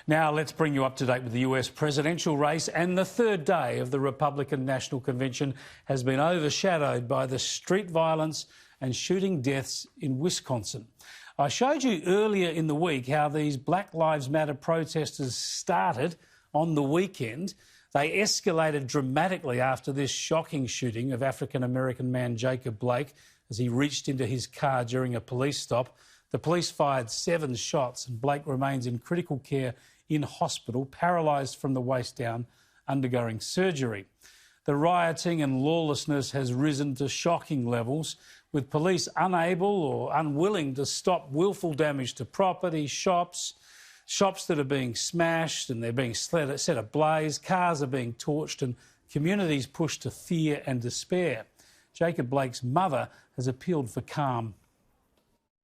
Now let's bring you up to date with the US presidential race, and the third day of the Republican National Convention has been overshadowed by the street violence and shooting deaths in Wisconsin. I showed you earlier in the week how these Black Lives Matter protesters started on the weekend. They escalated dramatically after this shocking shooting of African-American man Jacob Blake as he reached into his car during a police stop. The police fired 7 shots and Blake remains in critical care in hospital, paralysed from the waist down, undergoing surgery. The rioting and lawlessness has risen to shocking levels, with police unable or unwilling to stop willful damage to property, shops that are being smashed and they're being set ablaze, cars are being torched and communities pushed to fear and despair. Jacob Blake's mother has appealed for calm.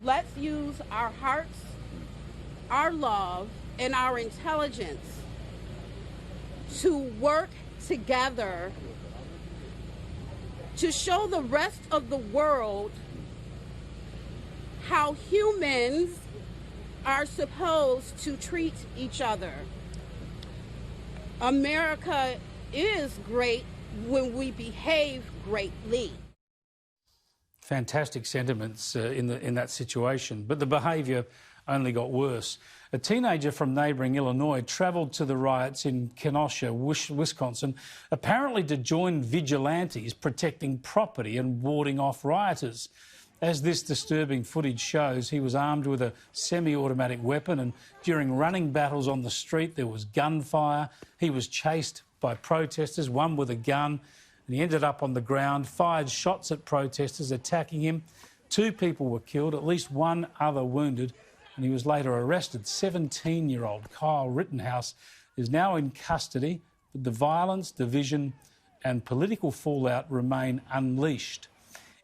Let's use our hearts, our love, and our intelligence to work together to show the rest of the world how humans are supposed to treat each other. America is great when we behave greatly. Fantastic sentiments in that situation, but the behaviour only got worse. A teenager from neighbouring Illinois travelled to the riots in Kenosha, Wisconsin, apparently to join vigilantes protecting property and warding off rioters. As this disturbing footage shows, he was armed with a semi-automatic weapon, and during running battles on the street there was gunfire. He was chased by protesters, one with a gun, and he ended up on the ground, fired shots at protesters attacking him. 2 people were killed, at least 1 other wounded, and he was later arrested. 17-year-old Kyle Rittenhouse is now in custody, but the violence, division and political fallout remain unleashed.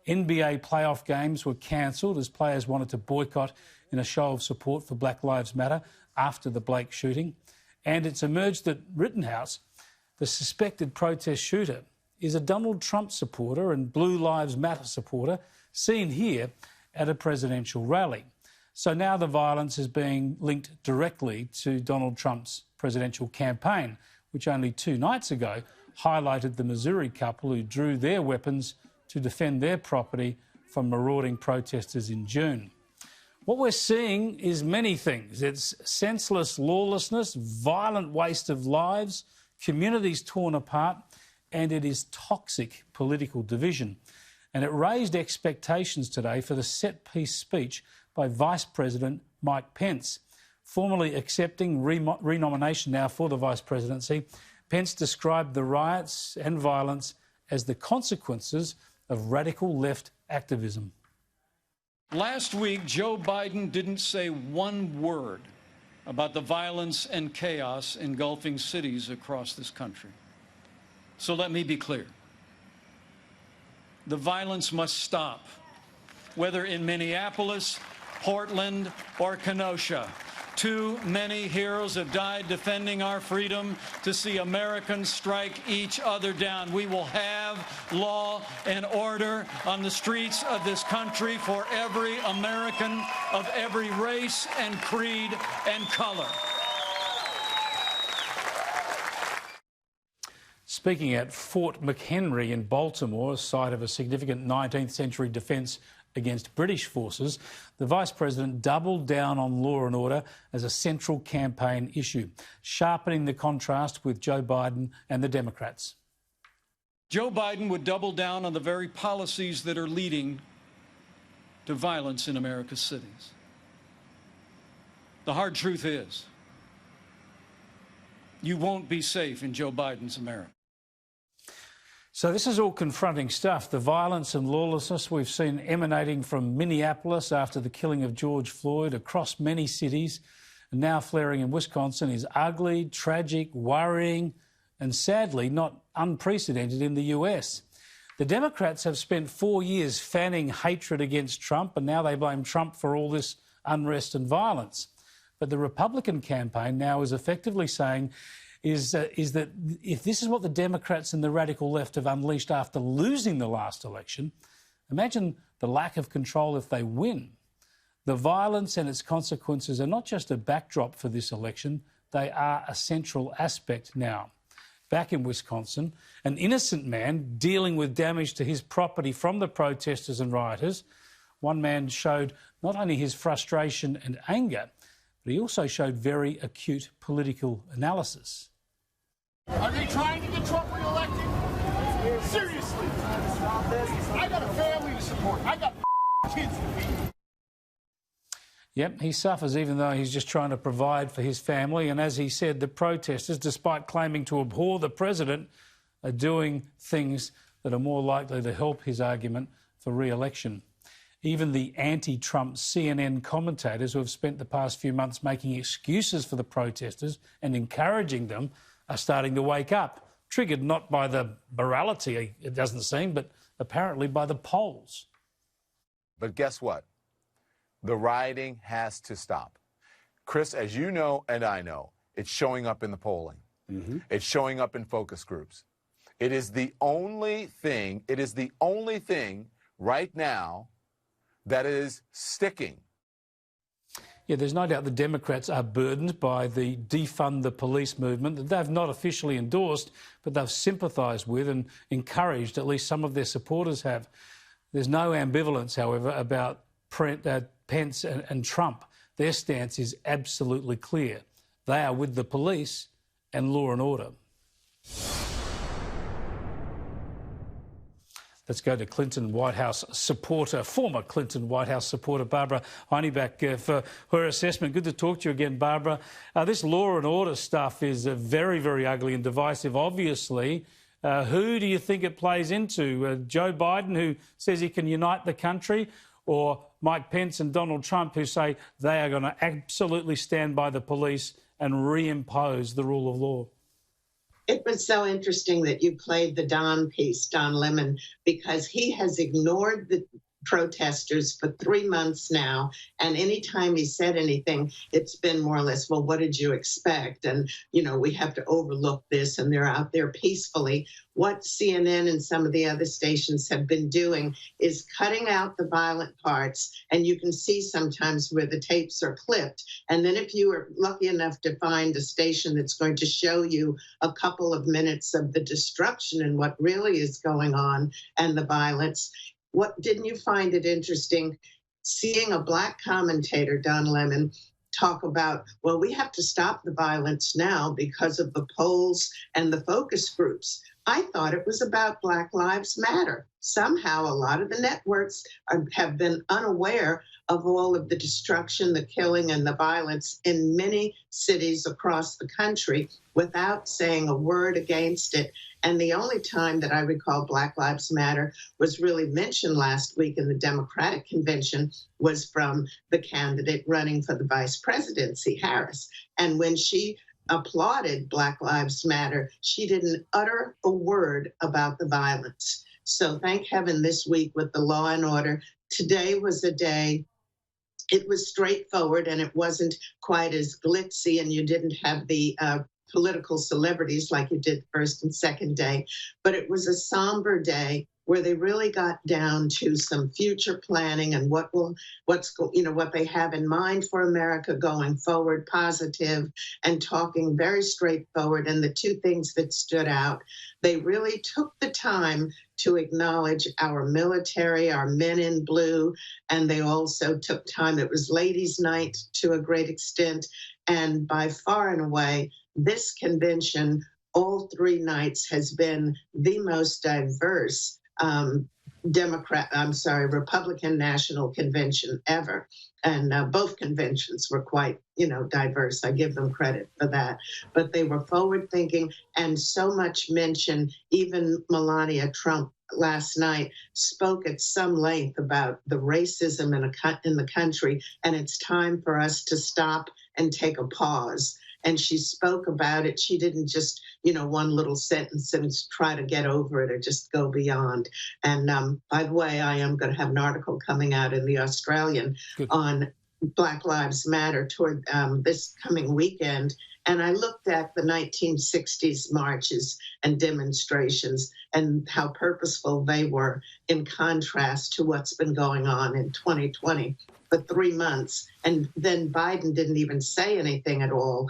NBA playoff games were cancelled as players wanted to boycott in a show of support for Black Lives Matter after the Blake shooting. And it's emerged that Rittenhouse, the suspected protest shooter, is a Donald Trump supporter and Blue Lives Matter supporter seen here at a presidential rally. So now the violence is being linked directly to Donald Trump's presidential campaign, which only 2 nights ago highlighted the Missouri couple who drew their weapons to defend their property from marauding protesters in June. What we're seeing is many things. It's senseless lawlessness, violent waste of lives, communities torn apart, and it is toxic political division. And it raised expectations today for the set-piece speech by Vice President Mike Pence. Formally accepting renomination now for the vice presidency, Pence described the riots and violence as the consequences of radical left activism. Last week, Joe Biden didn't say one word about the violence and chaos engulfing cities across this country. So let me be clear. The violence must stop, whether in Minneapolis, Portland, or Kenosha. Too many heroes have died defending our freedom to see Americans strike each other down. We will have law and order on the streets of this country for every American of every race and creed and color. Speaking at Fort McHenry in Baltimore, site of a significant 19th century defence against British forces, the Vice President doubled down on law and order as a central campaign issue, sharpening the contrast with Joe Biden and the Democrats. Joe Biden would double down on the very policies that are leading to violence in America's cities. The hard truth is, you won't be safe in Joe Biden's America. So this is all confronting stuff. The violence and lawlessness we've seen emanating from Minneapolis after the killing of George Floyd across many cities and now flaring in Wisconsin is ugly, tragic, worrying and sadly not unprecedented in the US. The Democrats have spent 4 years fanning hatred against Trump and now they blame Trump for all this unrest and violence. But the Republican campaign now is effectively saying is that if this is what the Democrats and the radical left have unleashed after losing the last election, imagine the lack of control if they win. The violence and its consequences are not just a backdrop for this election, they are a central aspect now. Back in Wisconsin, an innocent man dealing with damage to his property from the protesters and rioters. One man showed not only his frustration and anger, but he also showed very acute political analysis. Are they trying to get Trump reelected? Seriously. I got a family to support. I got kids to feed. Yep, he suffers even though he's just trying to provide for his family. And as he said, the protesters, despite claiming to abhor the president, are doing things that are more likely to help his argument for re-election. Even the anti-Trump CNN commentators who have spent the past few months making excuses for the protesters and encouraging them are starting to wake up, triggered not by the morality, it doesn't seem, but apparently by the polls. But guess what? The rioting has to stop. Chris, as you know and I know, it's showing up in the polling. It's showing up in focus groups. It is the only thing right now that is sticking. Yeah, there's no doubt the Democrats are burdened by the defund the police movement that they've not officially endorsed, but they've sympathised with and encouraged, at least some of their supporters have. There's no ambivalence, however, about Pence and Trump. Their stance is absolutely clear. They are with the police and law and order. Let's go to Clinton White House supporter, former Clinton White House supporter, Barbara Heineback, for her assessment. Good to talk to you again, Barbara. This law and order stuff is very, very ugly and divisive, obviously. Who do you think it plays into? Joe Biden, who says he can unite the country, or Mike Pence and Donald Trump, who say they are going to absolutely stand by the police and reimpose the rule of law? It was so interesting that you played the Don piece, Don Lemon, because he has ignored the protesters for 3 months now. And anytime he said anything, it's been more or less, well, what did you expect? And, you know, we have to overlook this, and they're out there peacefully. What CNN and some of the other stations have been doing is cutting out the violent parts, and you can see sometimes where the tapes are clipped. And then if you are lucky enough to find a station that's going to show you a couple of minutes of the destruction and what really is going on and the violence, didn't you find it interesting seeing a Black commentator, Don Lemon, talk about, well, we have to stop the violence now because of the polls and the focus groups? I thought it was about Black Lives Matter. Somehow a lot of the networks have been unaware of all of the destruction, the killing, and the violence in many cities across the country without saying a word against it. And the only time that I recall Black Lives Matter was really mentioned last week in the Democratic convention was from the candidate running for the vice presidency, Harris. And when she applauded Black Lives Matter, she didn't utter a word about the violence. So thank heaven this week with the law and order, today was a day. It was straightforward and it wasn't quite as glitzy, and you didn't have the political celebrities like you did first and second day, but it was a somber day where they really got down to some future planning and what they have in mind for America going forward, positive, and talking very straightforward. And the two things that stood out, they really took the time to acknowledge our military, our men in blue, and they also took time. It was ladies' night to a great extent, and by far and away, this convention, all 3 nights, has been the most diverse Republican National Convention ever. And both conventions were quite, diverse. I give them credit for that. But they were forward-thinking, and so much mention. Even Melania Trump last night spoke at some length about the racism in the country, and it's time for us to stop and take a pause. And she spoke about it. She didn't just, one little sentence and try to get over it or just go beyond. And by the way, I am going to have an article coming out in the Australian on Black Lives Matter toward this coming weekend. And I looked at the 1960s marches and demonstrations and how purposeful they were in contrast to what's been going on in 2020. for 3 months. And then Biden didn't even say anything at all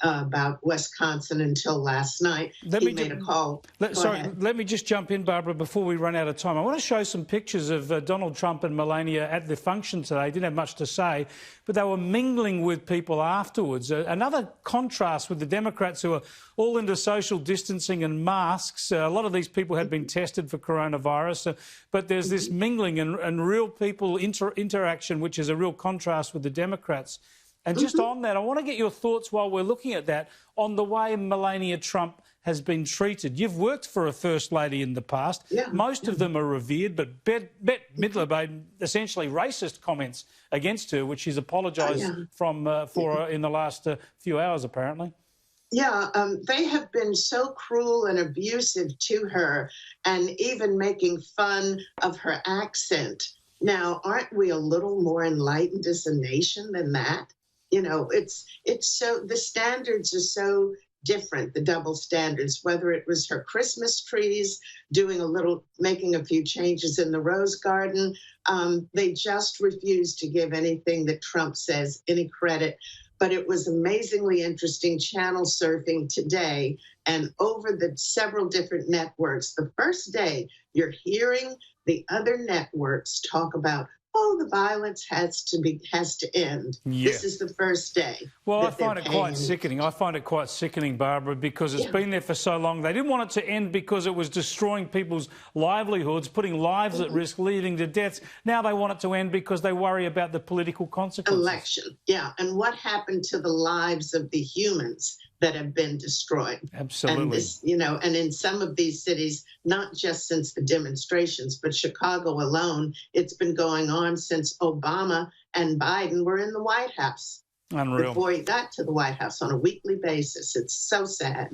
about Wisconsin until last night. He made a call. Let me just jump in, Barbara, before we run out of time. I want to show some pictures of Donald Trump and Melania at the function today. Didn't have much to say, but they were mingling with people afterwards. Another contrast with the Democrats, who are all into social distancing and masks. A lot of these people had been tested for coronavirus, but there's this mingling and real people interaction, which is a real contrast with the Democrats. And just on that, I want to get your thoughts while we're looking at that on the way Melania Trump has been treated. You've worked for a First Lady in the past. Yeah. Most of them are revered, but Bette Midler made essentially racist comments against her, which she's apologised for in the last few hours, apparently. Yeah, they have been so cruel and abusive to her, and even making fun of her accent. Now, aren't we a little more enlightened as a nation than that? You know, it's so, the standards are so different, the double standards, whether it was her Christmas trees, making a few changes in the Rose Garden. They just refuse to give anything that Trump says any credit. But it was amazingly interesting channel surfing today and over the several different networks. The first day, you're hearing the other networks talk about, oh, the violence has to end. Yeah. This is the first day. Well, I find it quite sickening. I find it quite sickening, Barbara, because it's been there for so long. They didn't want it to end because it was destroying people's livelihoods, putting lives at risk, leading to deaths. Now they want it to end because they worry about the political consequences. Election, yeah. And what happened to the lives of the humans that have been destroyed? Absolutely. And this, you know, and in some of these cities, not just since the demonstrations, but Chicago alone, it's been going on since Obama and Biden were in the White House. Unreal. Before he got to the White House on a weekly basis. It's so sad.